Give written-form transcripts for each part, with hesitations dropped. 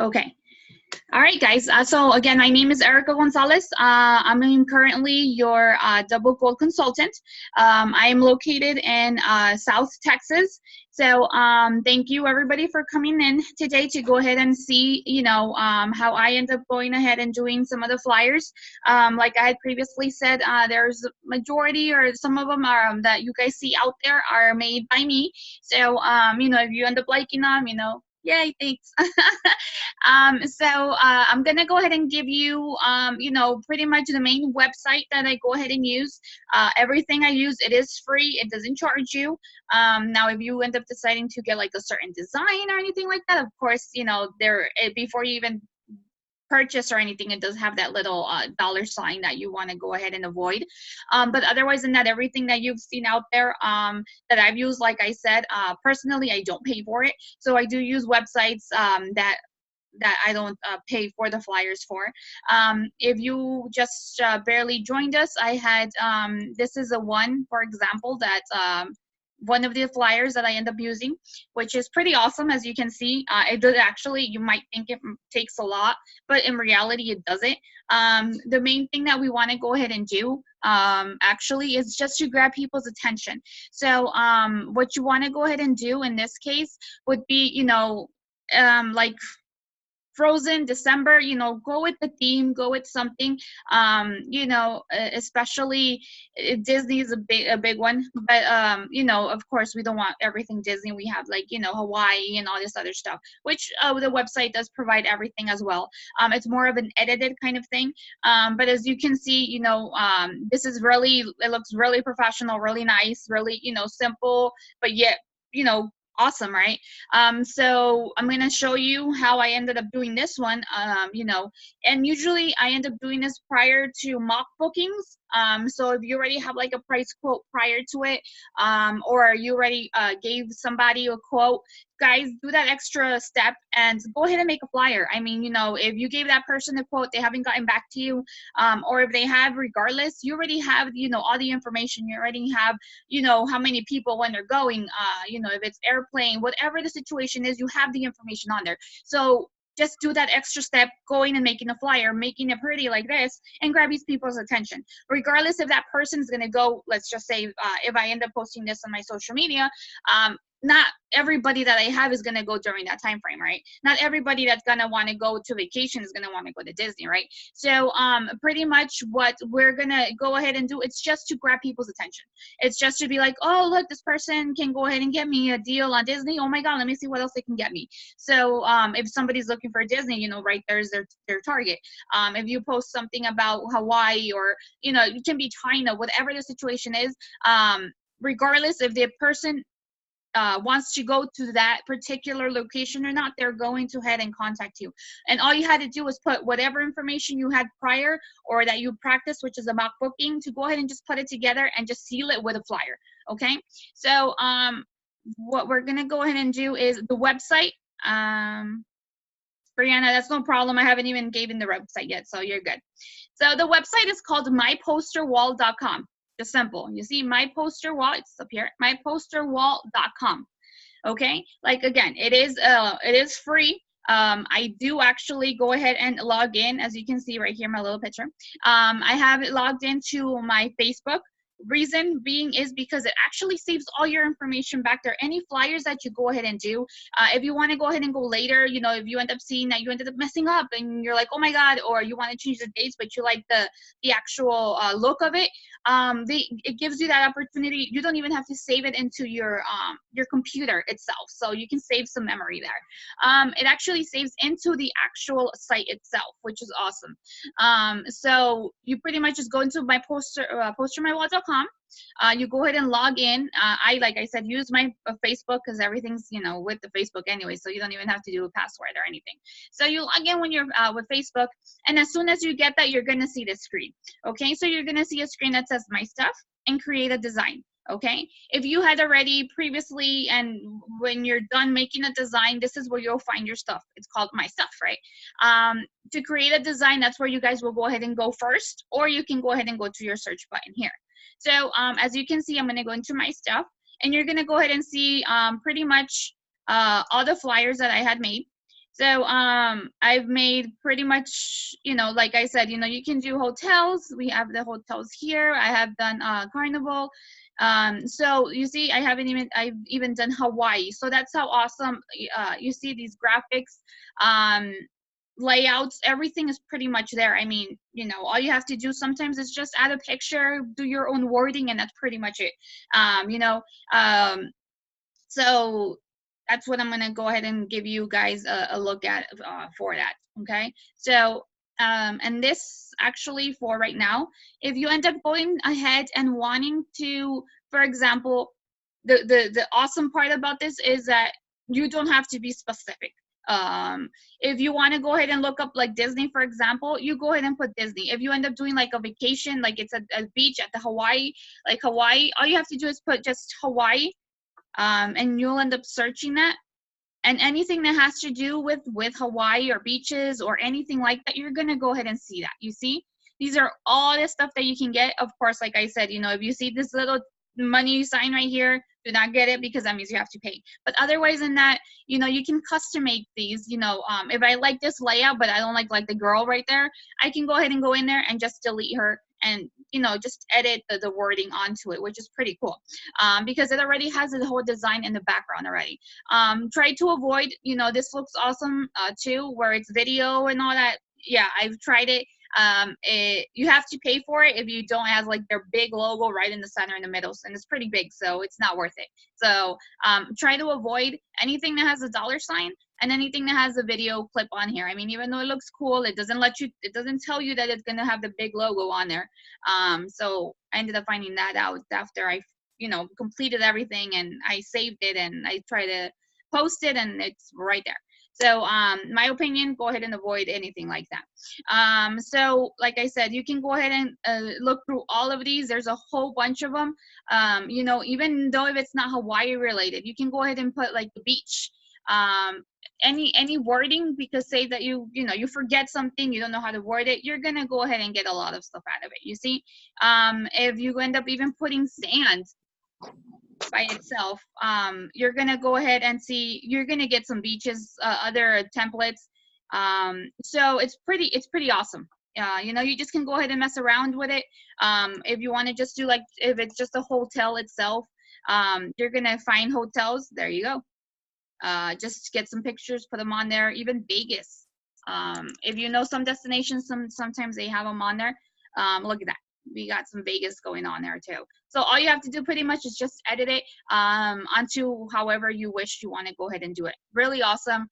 Okay. All right, guys. So again, my name is Erika Gonzalez. I'm currently your double gold consultant. I am located in South Texas. So thank you everybody for coming in today to go ahead and see, how I end up going ahead and doing some of the flyers. Like I had previously said, there's a majority or some of them are that you guys see out there are made by me. So if you end up liking them, yay, thanks. I'm gonna go ahead and give you, pretty much the main website that I go ahead and use. Everything I use, it is free. It doesn't charge you. Now, if you end up deciding to get like a certain design or anything like that, of course, before you even purchase or anything, it does have that little dollar sign that you want to go ahead and avoid. But otherwise than that, everything that you've seen out there that I've used, like I said, personally, I don't pay for it. So I do use websites that I don't pay for the flyers for. If you just barely joined us, I had, this is a one, for example, that one of the flyers that I end up using, which is pretty awesome. As you can see, it does actually, you might think it takes a lot, but in reality, it doesn't. The main thing that we want to go ahead and do actually is just to grab people's attention. So what you want to go ahead and do in this case would be, like Frozen, December, go with the theme, go with something, especially Disney is a big one, but, of course, we don't want everything Disney. We have like, Hawaii and all this other stuff, which the website does provide everything as well. It's more of an edited kind of thing. But as you can see, this is really, it looks really professional, really nice, really, simple, but yet, awesome, right? So I'm going to show you how I ended up doing this one, and usually I end up doing this prior to mock bookings. So if you already have like a price quote prior to it, or you already gave somebody a quote, guys, do that extra step and go ahead and make a flyer. I mean, if you gave that person a quote, they haven't gotten back to you, or if they have, regardless, you already have, all the information. You already have, how many people, when they're going, if it's airplane, whatever the situation is, you have the information on there. So just do that extra step, going and making a flyer, making it pretty like this, and grab these people's attention. Regardless if that person is going to go, let's just say, if I end up posting this on my social media, not everybody that I have is going to go during that time frame, right? Not everybody that's going to want to go to vacation is going to want to go to Disney, right? So pretty much what we're going to go ahead and do, it's just to grab people's attention. It's just to be like, oh, look, this person can go ahead and get me a deal on Disney. Oh my God, let me see what else they can get me. So if somebody's looking for Disney, right there's their target. If you post something about Hawaii, or, it can be China, whatever the situation is, regardless if the person wants to go to that particular location or not, they're going to head and contact you. And all you had to do was put whatever information you had prior or that you practiced, which is a mock booking, to go ahead and just put it together and just seal it with a flyer. Okay. So what we're going to go ahead and do is the website. Brianna, that's no problem. I haven't even given the website yet, so you're good. So the website is called myposterwall.com. Just simple. You see my poster wall, it's up here, myposterwall.com. Okay, like again, it is free. I do actually go ahead and log in, as you can see right here, my little picture. I have it logged into my Facebook. Reason being is because it actually saves all your information back there. Any flyers that you go ahead and do, if you want to go ahead and go later, if you end up seeing that you ended up messing up and you're like, oh my God, or you want to change the dates, but you like the actual look of it, it gives you that opportunity. You don't even have to save it into your computer itself, so you can save some memory there. It actually saves into the actual site itself, which is awesome. So you pretty much just go into my postermywall.com. You go ahead and log in. Like I said, use my Facebook, because everything's, with the Facebook anyway, so you don't even have to do a password or anything. So you log in when you're with Facebook, and as soon as you get that, you're going to see this screen. Okay, so you're going to see a screen that says My Stuff and Create a Design. Okay, if you had already previously, and when you're done making a design, this is where you'll find your stuff. It's called My Stuff, right? To create a design, that's where you guys will go ahead and go first, or you can go ahead and go to your search button here. So as you can see, I'm going to go into My Stuff, and you're going to go ahead and see pretty much all the flyers that I had made. So I've made pretty much, you know, like I said, you know, you can do hotels. We have the hotels here. I have done Carnival. So you see, I've even done Hawaii. So that's how awesome. You see these graphics, layouts, everything is pretty much there. I mean, you know, all you have to do sometimes is just add a picture, do your own wording, and that's pretty much it. You know, so that's what I'm going to go ahead and give you guys a look at for that. Okay. So, and this actually for right now, if you end up going ahead and wanting to, for example, the awesome part about this is that you don't have to be specific. If you want to go ahead and look up like Disney, for example, you go ahead and put Disney. If you end up doing like a vacation, like it's a beach at the Hawaii, like Hawaii, all you have to do is put just Hawaii, and you'll end up searching that, and anything that has to do with Hawaii or beaches or anything like that, you're gonna go ahead and see that. You see, these are all the stuff that you can get. Of course, like I said, you know, if you see this little money sign right here, do not get it, because that means you have to pay. But otherwise than that, you know, you can custom make these. You know, if I like this layout but I don't like the girl right there, I can go ahead and go in there and just delete her, and you know, just edit the wording onto it, which is pretty cool, because it already has the whole design in the background already. Try to avoid, you know, this looks awesome too, where it's video and all that. Yeah, I've tried it. You have to pay for it if you don't have like their big logo right in the center in the middle, and it's pretty big, so it's not worth it. So try to avoid anything that has a dollar sign and anything that has a video clip on here. I mean, even though it looks cool, it doesn't tell you that it's gonna have the big logo on there. So I ended up finding that out after I, you know, completed everything, and I saved it and I try to post it, and it's right there. So my opinion, go ahead and avoid anything like that. So like I said, you can go ahead and look through all of these. There's a whole bunch of them. You know, even though if it's not Hawaii related, you can go ahead and put like the beach. Any wording, because say that you know, you forget something, you don't know how to word it, you're gonna go ahead and get a lot of stuff out of it. You see, if you end up even putting sand by itself, you're gonna go ahead and see, you're gonna get some beaches, other templates. So it's pretty awesome. You know, you just can go ahead and mess around with it. If you want to just do like, if it's just a hotel itself, you're gonna find hotels. There you go. Just get some pictures, put them on there. Even Vegas. If you know some destinations, sometimes they have them on there. Look at that. We got some Vegas going on there too. So all you have to do pretty much is just edit it onto however you wish you want to go ahead and do it. Really awesome.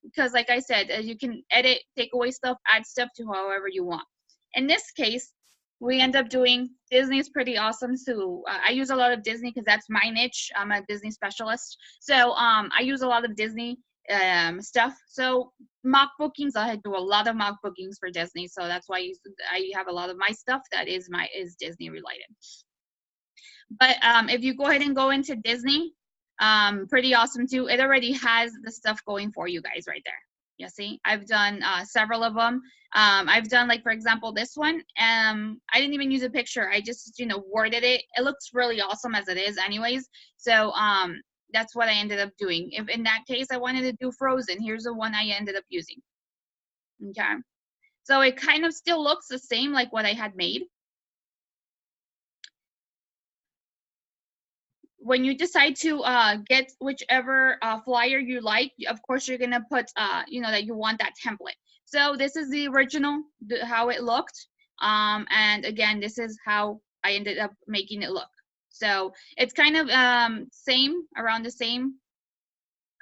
Because like I said, you can edit, take away stuff, add stuff to however you want. In this case, we end up doing Disney is pretty awesome. So I use a lot of Disney because that's my niche. I'm a Disney specialist. So I use a lot of Disney stuff. So mock bookings, I do a lot of mock bookings for Disney. So that's why I have a lot of my stuff that is Disney related. But if you go ahead and go into Disney, pretty awesome too. It already has the stuff going for you guys right there. You see, I've done several of them. I've done, like, for example, this one. I didn't even use a picture. I just, you know, worded it. It looks really awesome as it is anyways. So that's what I ended up doing. If in that case I wanted to do Frozen, here's the one I ended up using. Okay. So it kind of still looks the same like what I had made. When you decide to get whichever flyer you like, of course you're gonna put you know, that you want that template. So this is the original, how it looked, and again, this is how I ended up making it look. So it's kind of same, around the same,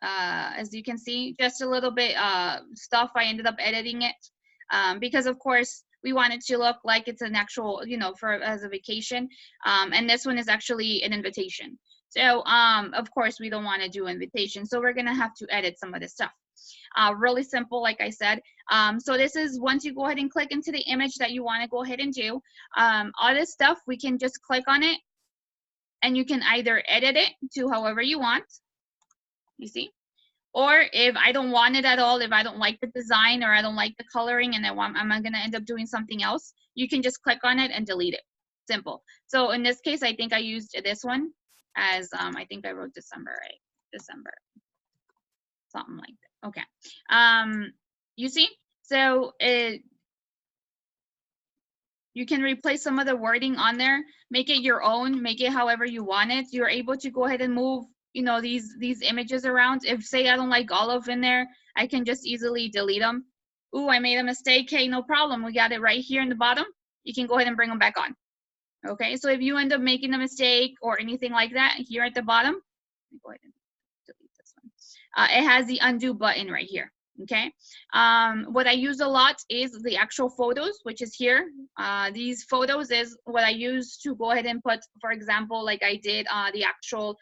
as you can see, just a little bit stuff I ended up editing it, because of course we want it to look like it's an actual, you know, for as a vacation, and this one is actually an invitation. So of course we don't want to do invitation, so we're gonna have to edit some of this stuff. Really simple, like I said. So this is, once you go ahead and click into the image that you want to go ahead and do, all this stuff, we can just click on it and you can either edit it to however you want, you see, or if I don't want it at all, if I don't like the design or I don't like the coloring and I'm gonna end up doing something else, you can just click on it and delete it. Simple. So in this case, I think I used this one as, I think I wrote December, right? December. something like that. Okay. You see, so you can replace some of the wording on there, make it your own, make it however you want it. You're able to go ahead and move, you know, these images around. If say I don't like olive in there, I can just easily delete them. Ooh, I made a mistake. Hey, no problem. We got it right here in the bottom. You can go ahead and bring them back on. Okay, so if you end up making a mistake or anything like that, here at the bottom, let me go ahead and delete this one. It has the undo button right here. Okay, what I use a lot is the actual photos, which is here. These photos is what I use to go ahead and put, for example, like I did the actual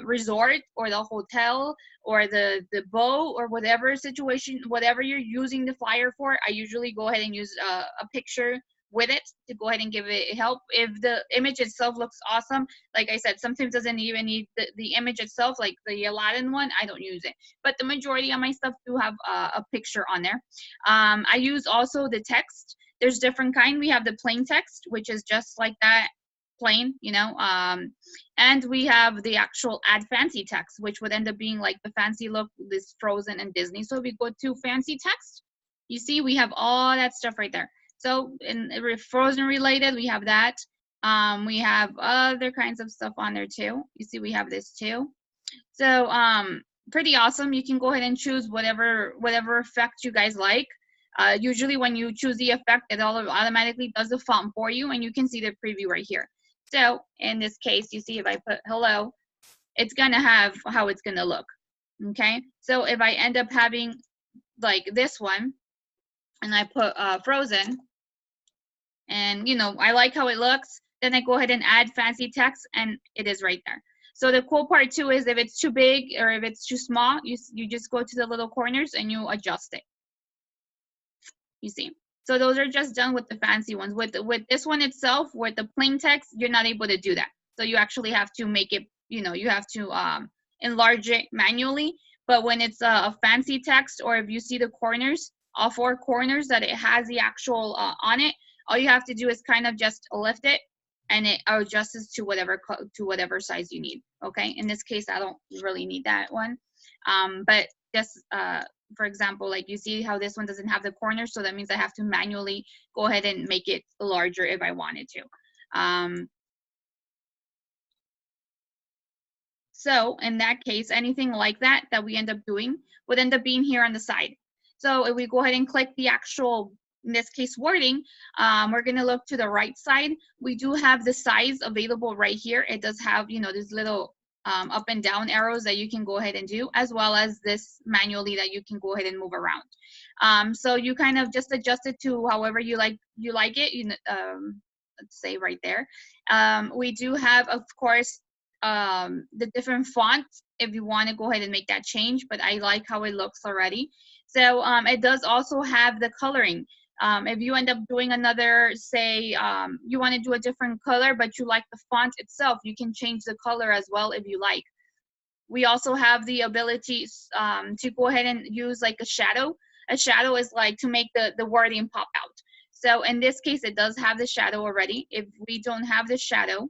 resort or the hotel or the bow or whatever situation, whatever you're using the flyer for. I usually go ahead and use a picture with it to go ahead and give it help. If the image itself looks awesome, like I said, sometimes doesn't even need the image itself, like the Aladdin one, I don't use it. But the majority of my stuff do have a picture on there. I use also the text. There's different kind. We have the plain text, which is just like that, plain, you know, and we have the actual add fancy text, which would end up being like the fancy look, this Frozen and Disney. So if we go to fancy text, you see we have all that stuff right there. So in Frozen related, we have that. We have other kinds of stuff on there too. You see we have this too. So pretty awesome. You can go ahead and choose whatever effect you guys like. Usually when you choose the effect, it automatically does the font for you, and you can see the preview right here. So in this case, you see if I put hello, it's gonna have how it's gonna look. Okay, so if I end up having like this one, and I put Frozen, and you know I like how it looks, then I go ahead and add fancy text, and it is right there. So the cool part too is if it's too big or if it's too small, you just go to the little corners and you adjust it. You see, so those are just done with the fancy ones. With this one itself, with the plain text, you're not able to do that. So you actually have to make it, you know, you have to enlarge it manually. But when it's a fancy text, or if you see the corners, all four corners that it has the actual on it, all you have to do is kind of just lift it, and it adjusts to whatever size you need. Okay, in this case I don't really need that one, but just for example, like you see how this one doesn't have the corners, so that means I have to manually go ahead and make it larger if I wanted to. So in that case, anything like that we end up doing would end up being here on the side. So if we go ahead and click the actual, in this case, wording, we're going to look to the right side. We do have the size available right here. It does have, you know, these little up and down arrows that you can go ahead and do, as well as this manually that you can go ahead and move around. So you kind of just adjust it to however you like it. You let's say right there. We do have, of course, the different fonts if you want to go ahead and make that change, but I like how it looks already. So it does also have the coloring. If you end up doing another, say you want to do a different color, but you like the font itself, you can change the color as well if you like. We also have the ability to go ahead and use like a shadow. A shadow is like to make the wording pop out. So in this case, it does have the shadow already. If we don't have the shadow,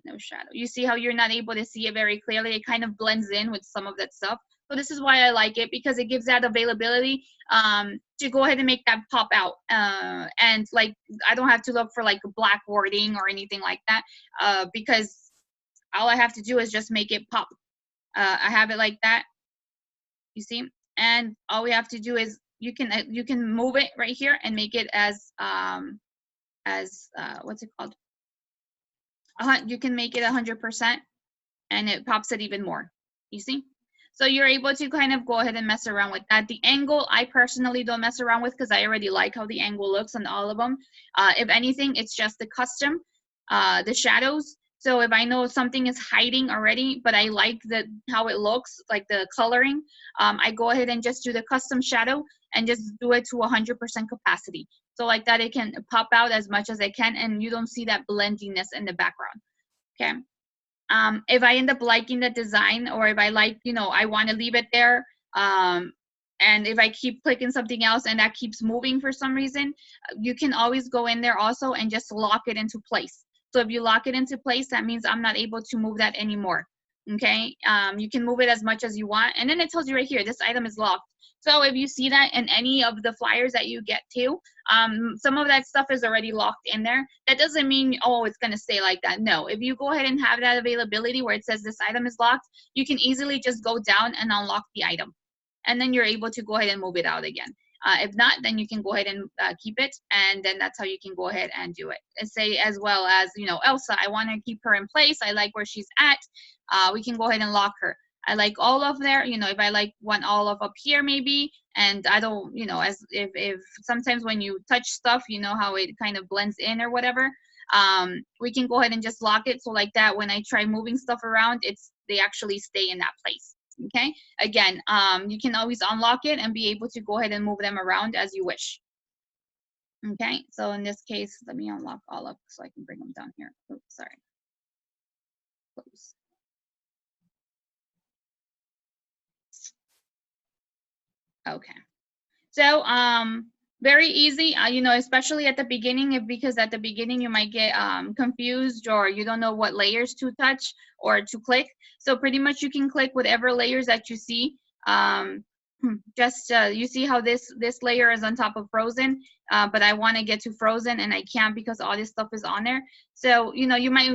no shadow. You see how you're not able to see it very clearly? It kind of blends in with some of that stuff. So this is why I like it, because it gives that availability to go ahead and make that pop out. And like, I don't have to look for like black wording or anything like that, because all I have to do is just make it pop. I have it like that, you see? And all we have to do is you can move it right here and make it as what's it called? You can make it 100%, and it pops it even more. You see? So you're able to kind of go ahead and mess around with that. The angle, I personally don't mess around with because I already like how the angle looks on all of them. If anything, it's just the custom, the shadows. So if I know something is hiding already, but I like how it looks, like the coloring, I go ahead and just do the custom shadow and just do it to 100% capacity. So like that, it can pop out as much as I can, and you don't see that blendiness in the background. Okay. If I end up liking the design, or if I like, you know, I want to leave it there, and if I keep clicking something else and that keeps moving for some reason, you can always go in there also and just lock it into place. So if you lock it into place, that means I'm not able to move that anymore. Okay, you can move it as much as you want, and then it tells you right here, this item is locked. So if you see that in any of the flyers that you get to, some of that stuff is already locked in there. That doesn't mean, oh, it's going to stay like that. No, if you go ahead and have that availability where it says this item is locked, you can easily just go down and unlock the item, and then you're able to go ahead and move it out again. If not, then you can go ahead and keep it, and then that's how you can go ahead and do it. And say as well as, you know, Elsa, I want to keep her in place. I like where she's at. We can go ahead and lock her. I like all of there, you know, if I like want all of up here maybe, and I don't, you know, as if sometimes when you touch stuff, you know how it kind of blends in or whatever, we can go ahead and just lock it. So like that, when I try moving stuff around, they actually stay in that place. Okay, again, you can always unlock it and be able to go ahead and move them around as you wish. Okay, so in this case, let me unlock all of so I can bring them down here. Oops, sorry. Close. Okay. So very easy, you know, especially at the beginning, because at the beginning you might get confused, or you don't know what layers to touch or to click. So pretty much you can click whatever layers that you see. Just you see how this layer is on top of Frozen, but I want to get to Frozen and I can't because all this stuff is on there. So you know, you might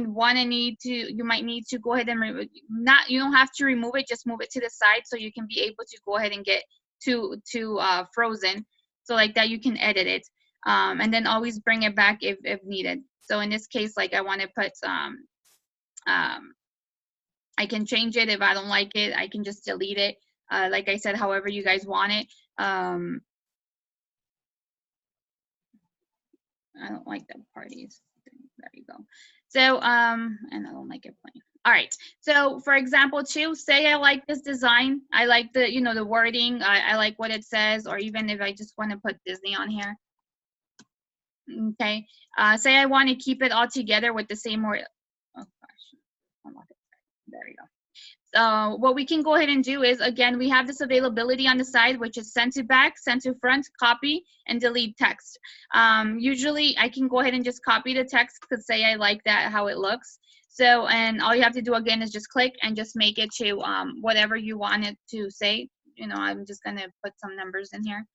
need to go ahead and you don't have to remove it, just move it to the side so you can be able to go ahead and get to Frozen. So like that you can edit it, and then always bring it back if needed. So in this case, like I want to put I can change it. If I don't like it, I can just delete it. Like I said, however you guys want it. I don't like the parties. There you go. So and I don't like it plain. All right. So for example, too, say I like this design. I like the, you know, the wording. I like what it says, or even if I just want to put Disney on here. Okay. Say I want to keep it all together with the same word. Oh gosh. There you go. What we can go ahead and do is, again, we have this availability on the side, which is send to back, send to front, copy, and delete text. Usually I can go ahead and just copy the text because say I like that, how it looks. So, and all you have to do again is just click and just make it to whatever you want it to say. You know, I'm just going to put some numbers in here.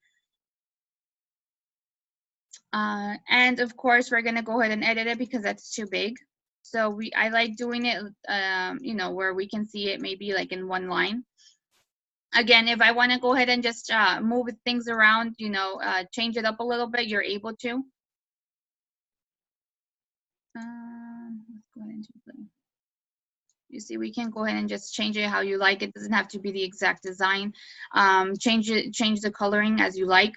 And of course, we're going to go ahead and edit it because that's too big. So I like doing it, you know, where we can see it maybe like in one line. Again, if I want to go ahead and just move things around, you know, change it up a little bit, you're able to. Let's go ahead and do the, you see, we can go ahead and just change it how you like. It doesn't have to be the exact design. Change the coloring as you like.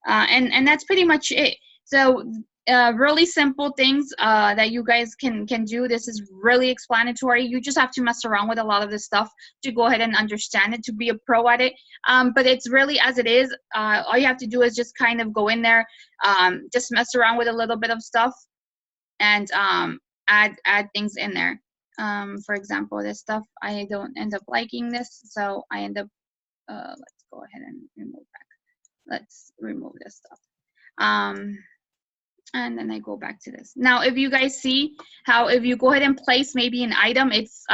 And that's pretty much it. So really simple things that you guys can do. This is really explanatory. You just have to mess around with a lot of this stuff to go ahead and understand it, to be a pro at it. But it's really as it is. All you have to do is just kind of go in there, just mess around with a little bit of stuff, and add things in there. For example, this stuff, I don't end up liking this, so I end up, let's go ahead and remove back. Let's remove this stuff. And then I go back to this. Now, if you guys see how if you go ahead and place maybe an item, it's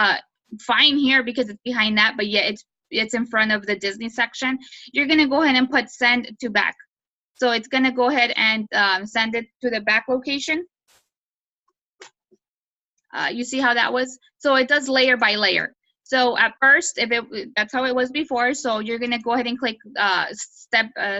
fine here because it's behind that, but yet it's in front of the Disney section. You're gonna go ahead and put send to back. So it's gonna go ahead and send it to the back location. You see how that was? So it does layer by layer. So at first, that's how it was before. So you're gonna go ahead and click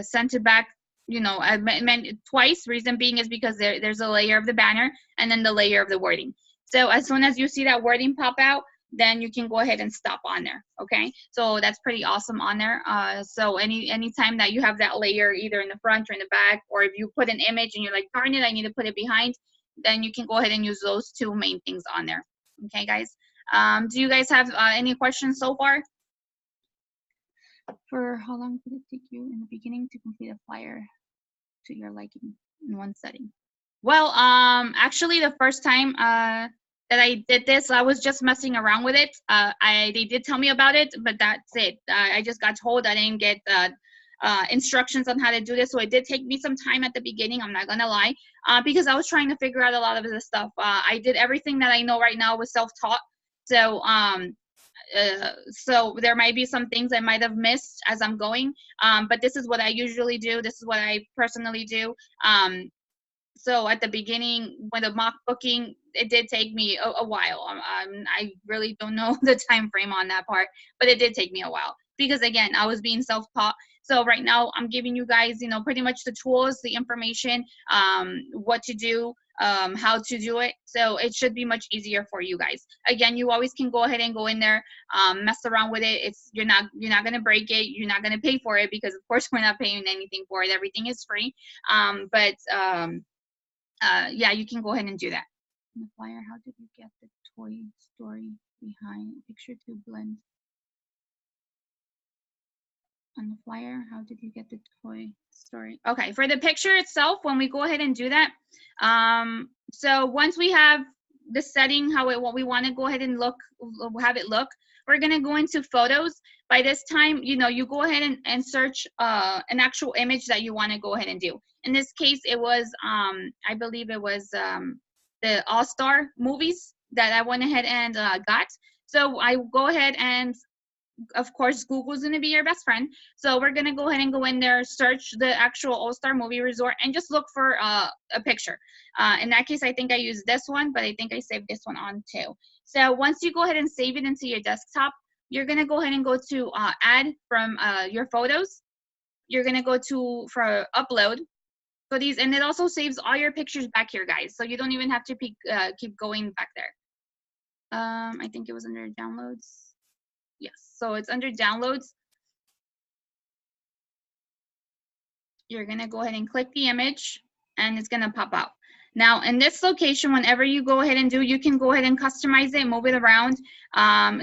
send to back. You know, I meant twice. Reason being is because there's a layer of the banner and then the layer of the wording. So as soon as you see that wording pop out, then you can go ahead and stop on there. Okay, so that's pretty awesome on there. So anytime that you have that layer either in the front or in the back, or if you put an image and you're like, darn it, I need to put it behind, then you can go ahead and use those two main things on there. Okay, guys. Do you guys have any questions so far? For how long did it take you in the beginning to complete a flyer to your liking in one setting? Well, actually, the first time that I did this, I was just messing around with it. They did tell me about it, but that's it. I just got told. I didn't get instructions on how to do this, so it did take me some time at the beginning. I'm not gonna lie, because I was trying to figure out a lot of this stuff. I did everything that I know right now was self-taught, so So there might be some things I might have missed as I'm going, but this is what I usually do. This is what I personally do. So at the beginning, when the mock booking, it did take me a while. I really don't know the time frame on that part, but it did take me a while because again, I was being self-taught. So right now, I'm giving you guys, pretty much the tools, the information, what to do, how to do it. So it should be much easier for you guys. Again, you always can go ahead and go in there, mess around with it. You're not gonna break it. You're not gonna pay for it because of course we're not paying anything for it. Everything is free. Yeah, you can go ahead and do that. The flyer, how did you get the toy story behind picture to blend? On the flyer, how did you get the toy story? Okay, for the picture itself, when we go ahead and do that, so once we have the setting, what we want to go ahead and have it look, we're gonna go into photos. By this time, you go ahead and search an actual image that you want to go ahead and do. In this case, it was, I believe it was the All-Star movies that I went ahead and got. So I go ahead and, of course, Google's going to be your best friend. So we're going to go ahead and go in there, search the actual All-Star movie resort, and just look for a picture. In that case, I think I used this one, but I think I saved this one on too. So once you go ahead and save it into your desktop, you're going to go ahead and go to add from your photos. You're going to go to for upload. So and it also saves all your pictures back here, guys. So you don't even have to keep going back there. I think it was under downloads. Yes, so it's under downloads. You're gonna go ahead and click the image and it's gonna pop out. Now in this location, whenever you go ahead and do, you can go ahead and customize it, move it around.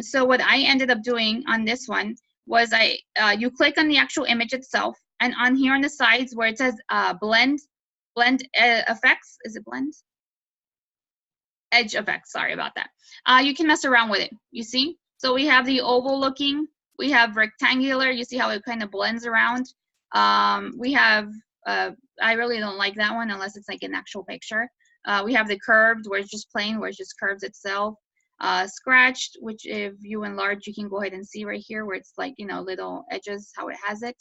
So what I ended up doing on this one was you click on the actual image itself, and on here on the sides where it says blend effects, is it blend? Edge effects, sorry about that. You can mess around with it, you see? So we have the oval looking, we have rectangular, you see how it kind of blends around. We have, I really don't like that one unless it's like an actual picture. We have the curved where it's just plain, where it's just curves itself. Scratched, which if you enlarge, you can go ahead and see right here where it's like, little edges, how it has it.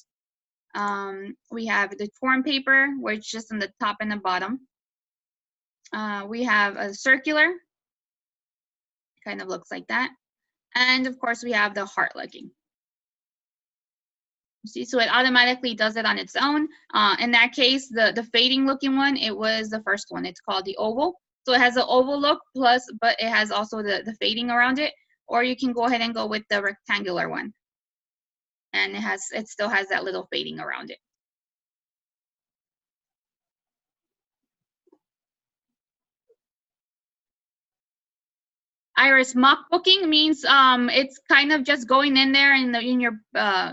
We have the torn paper, where it's just on the top and the bottom. We have a circular, kind of looks like that. And of course, we have the heart looking. You see, so it automatically does it on its own. In that case, the fading looking one, it was the first one. It's called the oval. So it has the oval look plus, but it has also the fading around it. Or you can go ahead and go with the rectangular one. And it still has that little fading around it. Iris, mock booking means it's kind of just going in there in your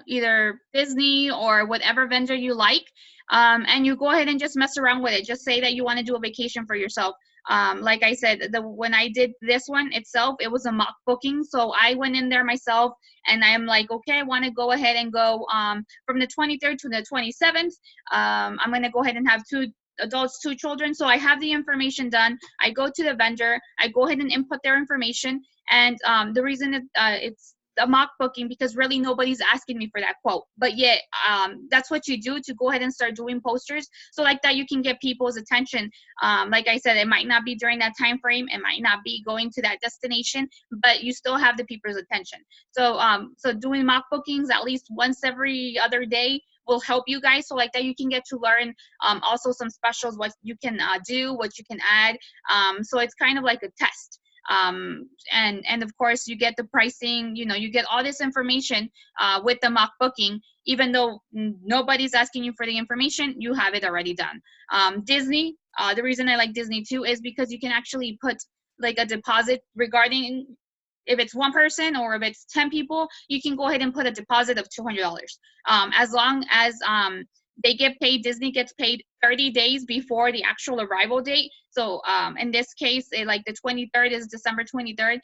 either Disney or whatever vendor you like, and you go ahead and just mess around with it. Just say that you want to do a vacation for yourself. Like I said, when I did this one itself, it was a mock booking. So I went in there myself and I'm like, okay, I want to go ahead and go from the 23rd to the 27th. I'm going to go ahead and have 2 adults, 2 children. So I have the information done. I go to the vendor, I go ahead and input their information. And the reason it's a mock booking because really nobody's asking me for that quote, but yet that's what you do to go ahead and start doing posters. So like that, you can get people's attention. Like I said, it might not be during that time frame, it might not be going to that destination, but you still have the people's attention. So so doing mock bookings at least once every other day will help you guys. So like that, you can get to learn also some specials, what you can do, what you can add. So it's kind of like a test. And of course you get the pricing, you get all this information with the mock booking. Even though nobody's asking you for the information, you have it already done. Disney, the reason I like Disney too is because you can actually put like a deposit regarding if it's 1 person or if it's 10 people, you can go ahead and put a deposit of $200. As long as they get paid, Disney gets paid 30 days before the actual arrival date. So in this case, like the 23rd is December 23rd.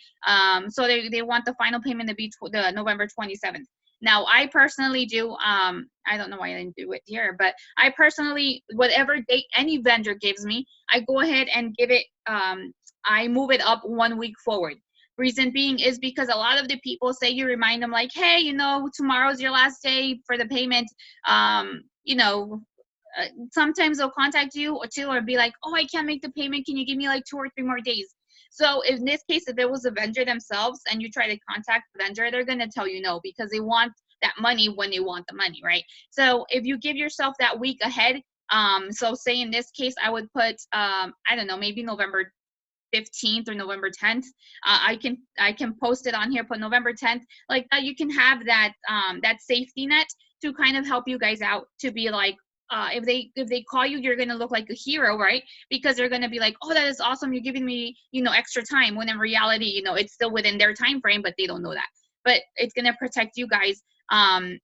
So they want the final payment to be the November 27th. Now, I personally do, I don't know why I didn't do it here, but I personally, whatever date any vendor gives me, I go ahead and give it, I move it up 1 week forward. Reason being is because a lot of the people say you remind them like, hey, you know, tomorrow's your last day for the payment. You know, sometimes they'll contact you or be like, oh, I can't make the payment. Can you give me like 2 or 3 more days? So in this case, if it was a vendor themselves and you try to contact the vendor, they're going to tell you no because they want that money when they want the money, right? So if you give yourself that week ahead, so say in this case, I would put, I don't know, maybe November 15th or November 10th. I can post it on here, put November 10th, like that. You can have that that safety net to kind of help you guys out, to be like, if they call you, you're gonna look like a hero, right? Because they're gonna be like, oh, that is awesome, you're giving me, you know, extra time. When in reality, you know, it's still within their time frame, but they don't know that. But it's gonna protect you guys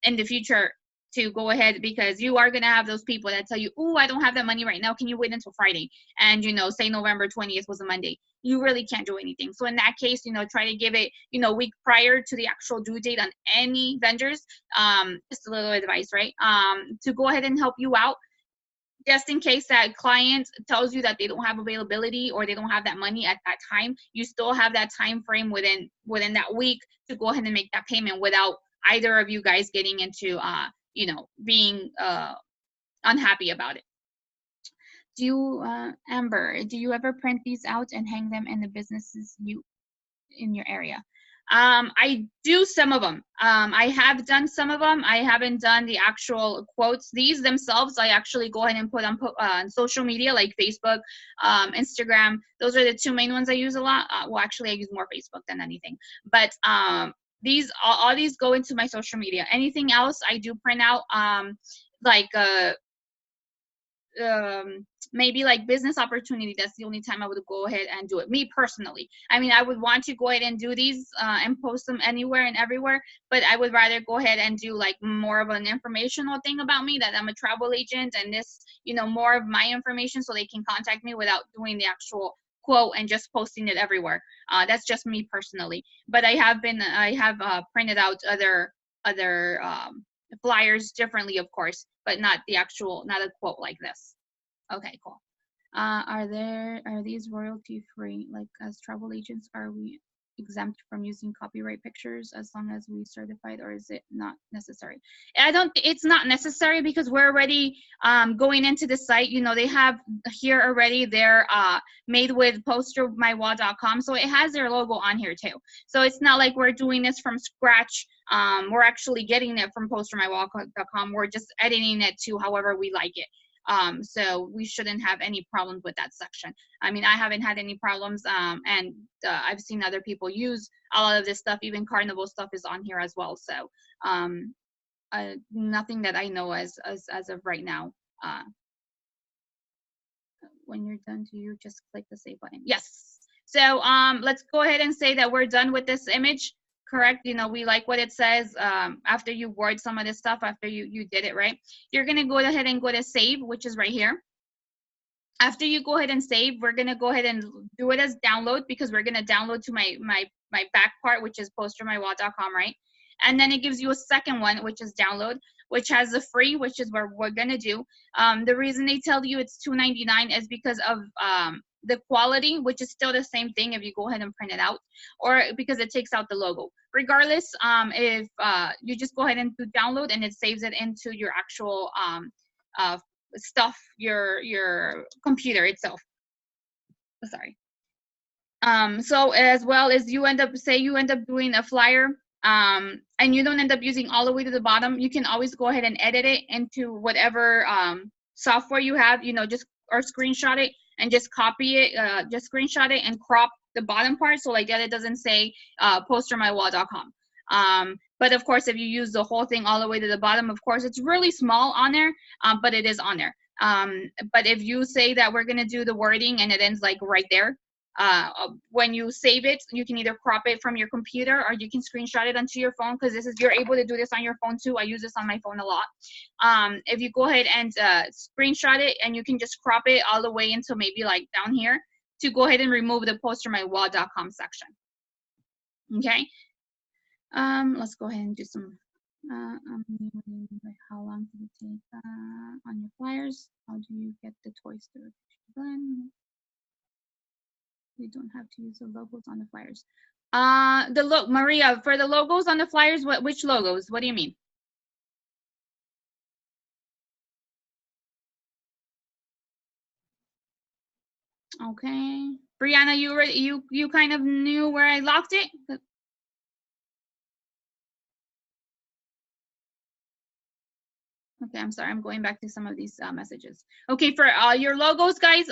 in the future to go ahead, because you are gonna have those people that tell you, oh, I don't have that money right now. Can you wait until Friday? And you know, say November 20th was a Monday. You really can't do anything. So in that case, you know, try to give it, you know, a week prior to the actual due date on any vendors. Just a little advice, right? To go ahead and help you out, just in case that client tells you that they don't have availability or they don't have that money at that time, you still have that time frame within that week to go ahead and make that payment without either of you guys getting into you know, being unhappy about it. Do you, Amber, do you ever print these out and hang them in the businesses you in your area? I do some of them. I have done some of them. I haven't done the actual quotes. These themselves, I actually go ahead and put on social media like Facebook, Instagram. Those are the two main ones I use a lot. Well, actually, I use more Facebook than anything. But these all these go into my social media. Anything else, I do print out. Like maybe like business opportunity. That's the only time I would go ahead and do it, me personally. I mean, I would want to go ahead and do these and post them anywhere and everywhere, but I would rather go ahead and do like more of an informational thing about me, that I'm a travel agent, and this, you know, more of my information, so they can contact me without doing the actual quote and just posting it everywhere. That's just me personally. But I have printed out other flyers differently, of course, but not a quote like this. Okay, cool. Are these royalty free? Like, as travel agents, are we exempt from using copyright pictures as long as we certified, or is it not necessary? It's not necessary, because we're already going into the site. You know, they have here already, they're made with postermywall.com, so it has their logo on here too. So it's not like we're doing this from scratch. We're actually getting it from postermywall.com. We're just editing it to however we like it. So we shouldn't have any problems with that section. I mean, I haven't had any problems, and I've seen other people use a lot of this stuff. Even Carnival stuff is on here as well. So nothing that I know as of right now. When you're done, do you just click the save button? Yes. So let's go ahead and say that we're done with this image. Correct. You know, we like what it says. After you word some of this stuff, after you did it, right? You're going to go ahead and go to save, which is right here. After you go ahead and save, we're going to go ahead and do it as download, because we're going to download to my back part, which is postermywall.com, right? And then it gives you a second one, which is download, which has the free, which is where we're going to do. The reason they tell you it's $2.99 is because of the quality, which is still the same thing if you go ahead and print it out, or because it takes out the logo. Regardless, if you just go ahead and do download, and it saves it into your actual stuff, your computer itself. Sorry. So as well as you end up doing a flyer, and you don't end up using all the way to the bottom, you can always go ahead and edit it into whatever software you have, you know, just, or screenshot it and just copy it, just screenshot it and crop the bottom part, so like that it doesn't say postermywall.com. But of course, if you use the whole thing all the way to the bottom, of course it's really small on there, but it is on there. But if you say that we're going to do the wording and it ends like right there, when you save it, you can either crop it from your computer or you can screenshot it onto your phone, because you're able to do this on your phone too. I use this on my phone a lot. If you go ahead and screenshot it, and you can just crop it all the way into maybe like down here, to go ahead and remove the postermywall.com section. Okay. Let's go ahead and do some how long did it take on your flyers? How do you get the toys to blend? We don't have to use the logos on the flyers. Maria, for the logos on the flyers, which logos? What do you mean? Okay. Brianna, you kind of knew where I locked it? Okay, I'm sorry. I'm going back to some of these messages. Okay, for your logos, guys,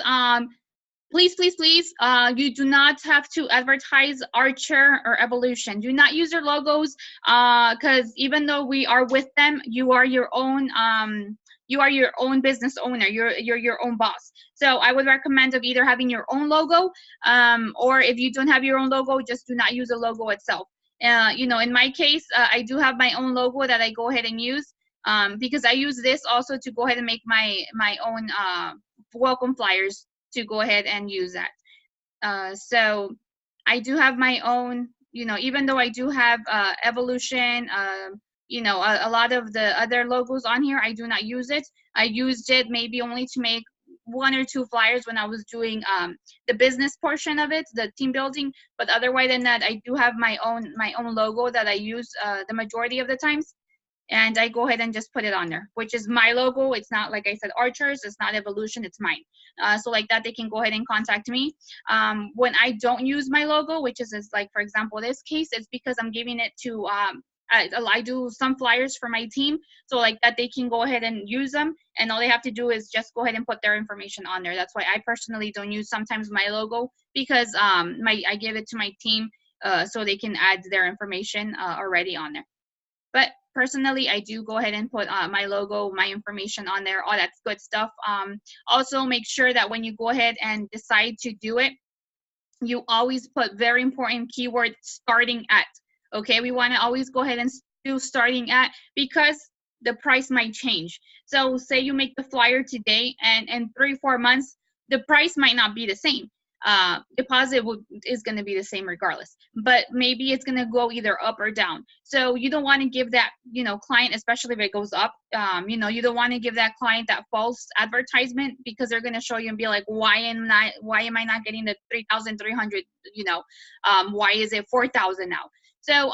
please, please, please, you do not have to advertise Archer or Evolution. Do not use your logos, because even though we are with them, you are your own business owner. You're your own boss. So I would recommend of either having your own logo, or if you don't have your own logo, just do not use the logo itself. In my case, I do have my own logo that I go ahead and use, because I use this also to go ahead and make my own welcome flyers to go ahead and use that. So I do have my own, even though I do have Evolution, a lot of the other logos on here, I do not use it. I used it maybe only to make one or two flyers when I was doing the business portion of it, the team building. But otherwise than that, I do have my own logo that I use the majority of the times, and I go ahead and just put it on there, which is my logo. It's not, like I said, Archers. It's not Evolution. It's mine. So like that, they can go ahead and contact me. When I don't use my logo, which is like, for example, this case, it's because I'm giving it to, I do some flyers for my team. So like that, they can go ahead and use them. And all they have to do is just go ahead and put their information on there. That's why I personally don't use sometimes my logo, because I give it to my team, so they can add their information already on there. But personally, I do go ahead and put my logo, my information on there, all that good stuff. Also, make sure that when you go ahead and decide to do it, you always put very important keyword starting at. Okay, we want to always go ahead and do starting at, because the price might change. So say you make the flyer today, and in 3-4 months, the price might not be the same. Deposit is going to be the same regardless, but maybe it's going to go either up or down. So you don't want to give that client, especially if it goes up, you don't want to give that client that false advertisement, because they're going to show you and be like, why am I not getting the 3,300? Why is it 4,000 now? So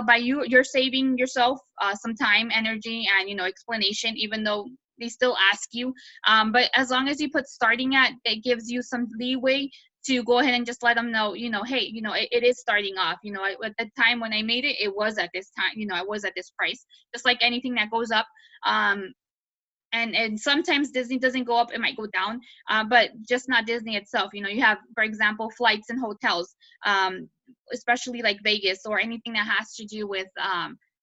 by you're saving yourself some time, energy, and explanation, even though they still ask you. But as long as you put starting at, it gives you some leeway to go ahead and just let them know, hey, it is starting off. At the time when I made it, it was at this time, I was at this price. Just like anything that goes up. And sometimes Disney doesn't go up, it might go down, but just not Disney itself. You have, for example, flights and hotels, especially like Vegas, or anything that has to do with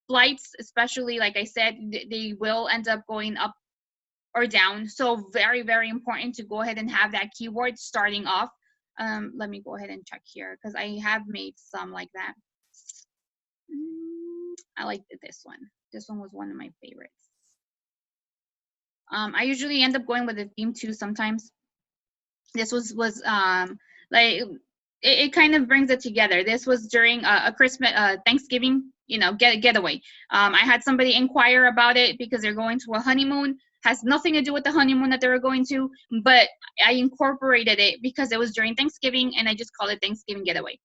flights, especially, like I said, they will end up going up or down. So very, very important to go ahead and have that keyword starting off. Let me go ahead and check here, because I have made some like that. I like this one. This one was one of my favorites. I usually end up going with a theme too sometimes. This was like it kind of brings it together. This was during a Christmas, Thanksgiving, getaway. I had somebody inquire about it because they're going to a honeymoon. Has nothing to do with the honeymoon that they were going to, but I incorporated it because it was during Thanksgiving, and I just called it Thanksgiving Getaway.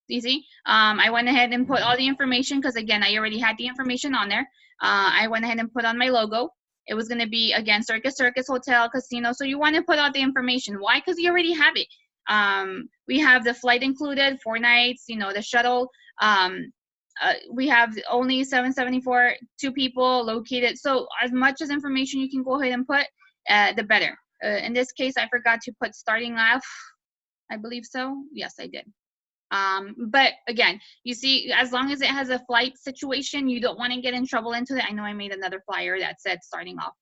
Easy. I went ahead and put all the information, because again, I already had the information on there. I went ahead and put on my logo. It was going to be, again, Circus Hotel, Casino. So you want to put out the information. Why? Because you already have it. We have the flight included, 4 nights, the shuttle. We have only 774, 2 people located. So as much as information you can go ahead and put, the better. In this case, I forgot to put starting off. I believe so. Yes, I did. But again, you see, as long as it has a flight situation, you don't want to get in trouble into it. I know I made another flyer that said starting off